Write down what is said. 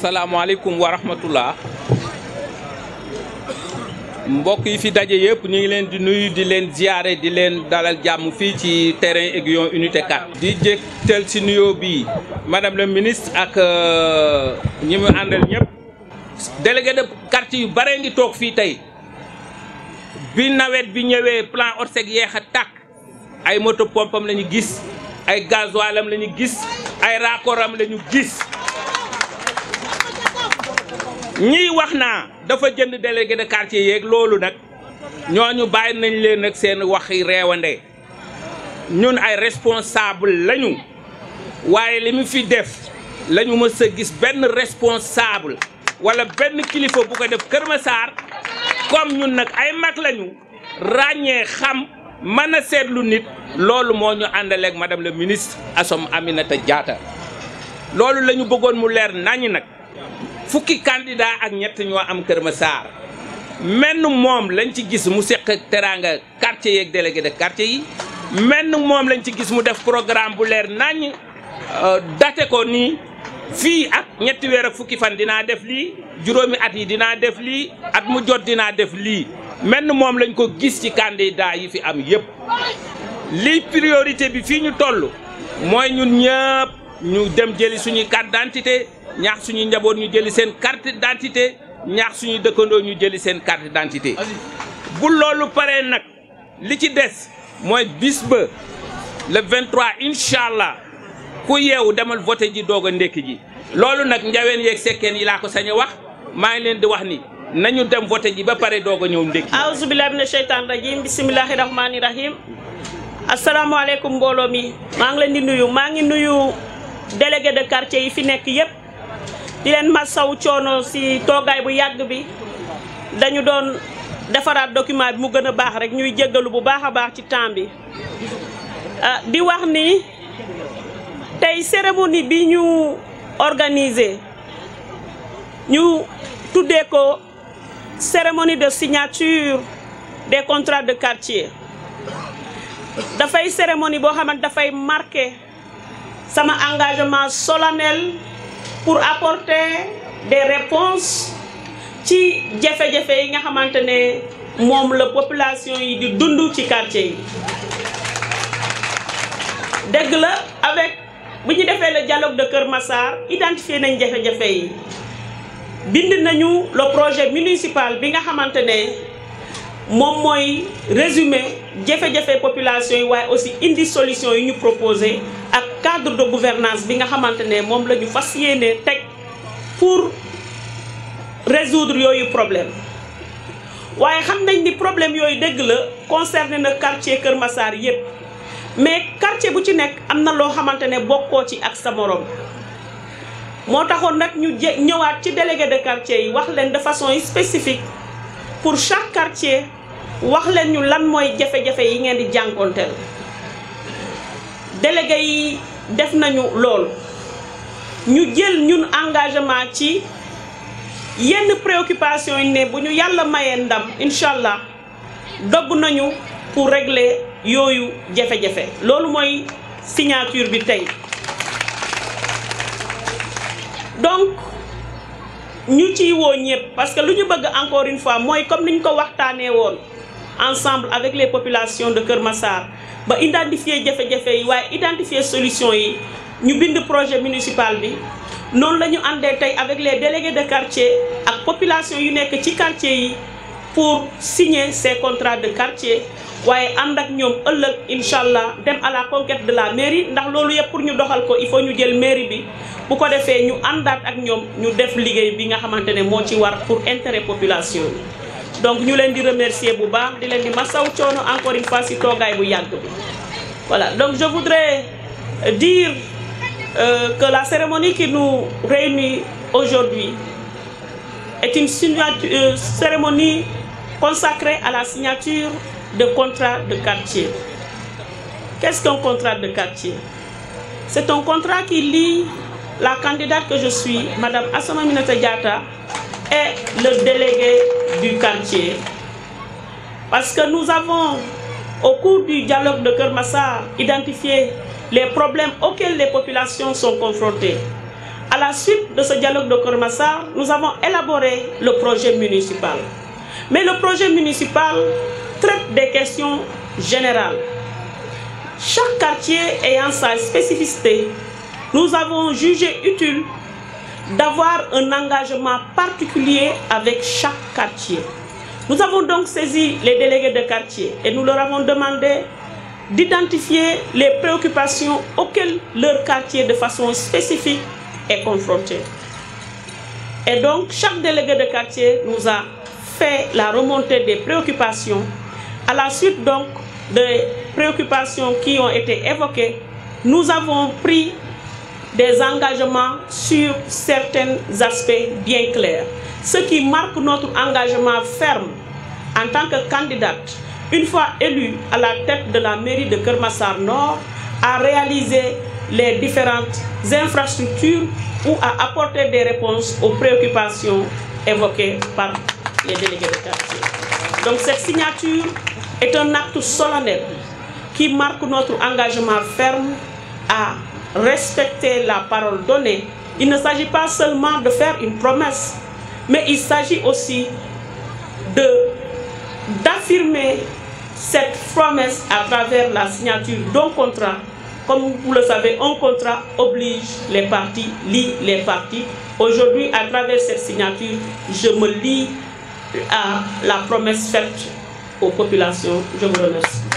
asalaamaaleykum wa rahmatullah mbokk yi fi daje yëpp ñu ngi leen di nuyu di leen ziare di leen dalal jàmm fii ci terrain Aiguillon unité 4. di jëktal ci nuyoo bi madame le ministre ak ñi mu àndal ñëpp délégué de quartier yu bare ngi toog fii tey bi nawet bi ñëwee plan Orsec yeex a tàkk ay moto pompam la ñu gis ay gasoilam la ñu gis ay racordam la ñu gis. ñii wax naa dafa jënd délégué de quartier yeeg loolu nag ñooñu bàyyi nañ leen nag seen waxi reewande ñun ay responsable lañu waaye li mu fi def lañu mës a gis benn responsable wala benn kilifa bu ko def Kër Massar comme ñun nag ay mag lañu ràññee xam mën a seetlu nit loolu moo ñu àndaleeg madame le ministre Assome Aminata Diatta loolu la ñu bëggoon mu leer nañu nag. fukki candidat ak ñett ñoo am Kër Massar menn moom lañ ci gis mu seq teraanga quartier yeeg délégué de quartier yi menn moom lañ ci gis mu def programme bu leer nañ date ko nii fii ak ñetti weer ak fukki fan dinaa def lii juróomi at yi dinaa def lii at mu jot dinaa def lii menn moom lañ ko gis ci candidat yi fi am yépp lii priorité bi fii ñu toll mooy ñun ñëpp ñu dem jëli suñuy carte d'identité ñaax suñuy njaboot ñu jëli seen carte d'identité ñaax suñuy dëkkandoo ñu jëli seen carte d'identité bu loolu paree nag li ci des mooy bis ba le 23 incha allah ku yeewu demal voté ji doog a ndékki ji loolu nag njaween yeeg sekkeen yi laa ko sañ a wax maa ngi leen di wax ni nañu dem voté ji ba pare doog a ñëw ndékki. aouzu billahi mina sheytaan rajim bisimilahi rahmani rahim asalaamaaleykum mbooloo mi maa ngi leen di nuyu maa ngi nuyu délégué de quartier yi fi nekk yépp di leen masaw coono ci toogaay bu yàgg bi dañu doon defaraat document bi mu gën a baax rek ñuy jéggalu bu baax a baax ci temps bi di wax ni tey cérémonie bi ñu organisé ñu tuddee ko cérémonie de signature des contrats de quartier dafay cérémonie boo xamante dafay marqué sama engagement solennel pour apporter des réponses ci jafe-jafe yi nga xamante ne moom la population yi di dund ci quartier yi dëgg la avec bu ñu defee le dialogue de Kër Massar identifié nañ jafe-jafe yi bind nañu le projet municipal bi nga xamante ne moom mooy résumé jafe-jafe population yi waaye aussi indi solution yi ñu proposé ak cadre de gouvernance bi nga xamante ne moom la ñu fas yéene teg pour résoudre yooyu problème waaye xam nañ ni problème yooyu dëgg la concerné na quartier Kër Massar yépp mais quartier bu ci nekk am na loo xamante ne bokkoo ci ak sa morom moo taxoon nag ñu ñëwaat ci délégué de quartier yi wax leen de façon spécifique pour chaque quartier wax leen ñu lan mooy jafe-jafe yi ngeen di jànkonteel délégué yi def nañu lool ñu jël ñun engagement ci yenn préoccupation yi ne bu ñu yàlla mayee ndam incha allah dogg nañu pour régler yooyu jafe-jafe loolu mooy signature bi tey donc ñu ciy woo ñëpp parce que lu ñu bëgg encore une fois mooy comme ni ñu ko waxtaanee woon ensemble avec les populations de Kër Massar ba identifier jafe-jafe yi waaye identifier solution yi ñu bind projet municipal bi noonu la ñu àndee tey avec les délégués de quartier ak population yu nekk ci quartier yi pour signer ces contrats de quartier waaye ànd ak ñoom ëllëg incha allah dem à la conquête de la mairie ndax loolu yëpp pour ñu doxal ko il faut ñu jël mairie bi bu ko defee ñu àndaat ak ñoom ñu def liggéey bi nga xamante ne moo ci war pour intérêt population yi donc ñu leen di remercier bu baax di leen di masaw coono encore une fois ci toogaay bu yàgg bi voilà donc je voudrais dire que la cérémonie qui nous réunit aujourd'hui est une cérémonie consacrée à la signature de contrat de quartier. Qu'est-ce qu'un contrat de quartier? C'est un contrat qui lie la candidate que je suis, Madame Assome Aminata Diatta, et le délégué du quartier. Parce que nous avons, au cours du dialogue de Kër Massar, identifié les problèmes auxquels les populations sont confrontées. À la suite de ce dialogue de Keur Massar, nous avons élaboré le projet municipal. Mais le projet municipal traite des questions générales. Chaque quartier ayant sa spécificité, nous avons jugé utile d'avoir un engagement particulier avec chaque quartier. Nous avons donc saisi les délégués de quartier et nous leur avons demandé d'identifier les préoccupations auxquelles leur quartier de façon spécifique est confronté. Et donc, chaque délégué de quartier nous a fait la remontée des préoccupations. À la suite donc des préoccupations qui ont été évoquées, nous avons pris des engagements sur certains aspects bien clairs. Ce qui marque notre engagement ferme en tant que candidate, une fois élue à la tête de la mairie de Keur Massar Nord, à réaliser les différentes infrastructures ou à apporter des réponses aux préoccupations évoquées par les délégués de quartier. Donc cette signature est un acte solennel qui marque notre engagement ferme à respecter la parole donnée. Il ne s'agit pas seulement de faire une promesse, mais il s'agit aussi d'affirmer cette promesse à travers la signature d'un contrat. Comme vous le savez, un contrat oblige les parties, lie les parties. Aujourd'hui, à travers cette signature, je me lie à la promesse faite aux populations. Je vous remercie.